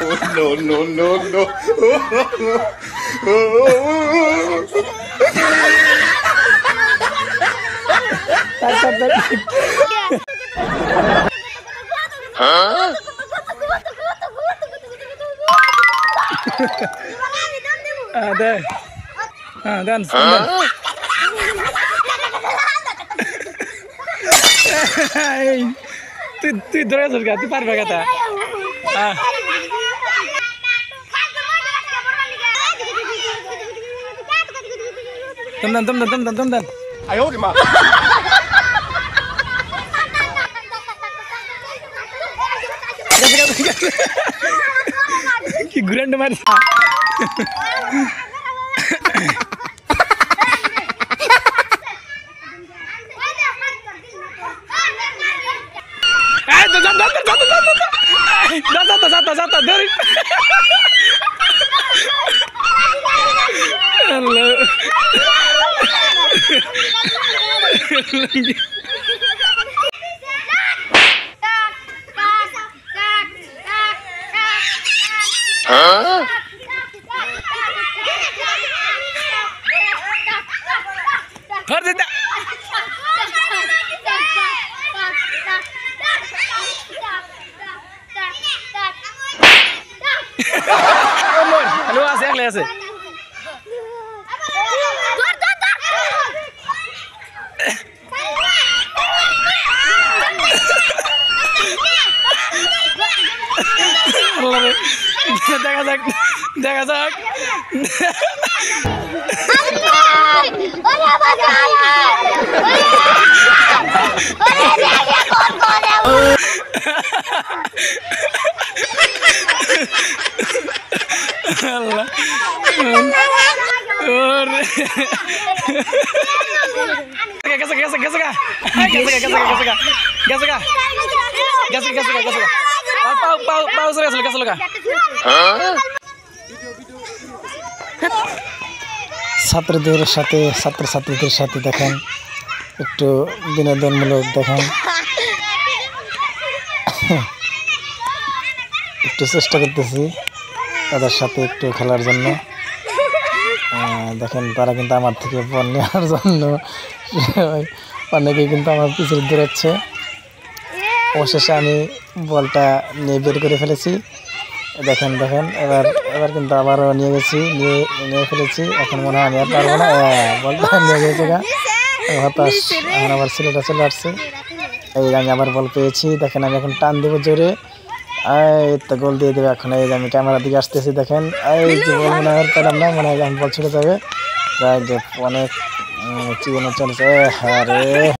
No, no, no, no. Huh? Dan. Dan. তুই ধরে আছিস গা, তুই পারবে কথা। তুম। আয় ওরে মা। কি গ্র্যান্ড মার। Jatuh dari. Huh? Halo, asik. দেখা যাক। Allah. ছাত্রদের সাথে ছাত্রছাত্রীদের সাথে দেখেন একটু বিনোদনমূলক দেখেন একটু চেষ্টা করতেছি তাদের সাথে একটু খেলার জন্য। দেখেন তারা কিন্তু আমার থেকে বল নেওয়ার জন্য অনেকেই কিন্তু আমার পিছনে দৌড়াচ্ছে। অবশেষে আমি বলটা নিয়ে বের করে ফেলেছি। দেখেন এবার কিন্তু আবারও নিয়ে ফেলেছি। এখন মনে হয় আমি আর পারবো না, বলটা নিয়ে গেছে গা, হতাশ। এখন আবার ছেলেটা চলে আসছে। এই আমি আবার বল পেয়েছি। দেখেন আমি এখন টান দেবো জোরে, এই তো গোল দিয়ে দেবে এখন। এই যে আমি ক্যামেরার দিকে আসতেছি, দেখেন এই যে বল মনে হয় পেলাম না, মনে হয় আমি বল ছেড়ে যাবে। অনেক চিকন চলেছে। হ্যাঁ রে।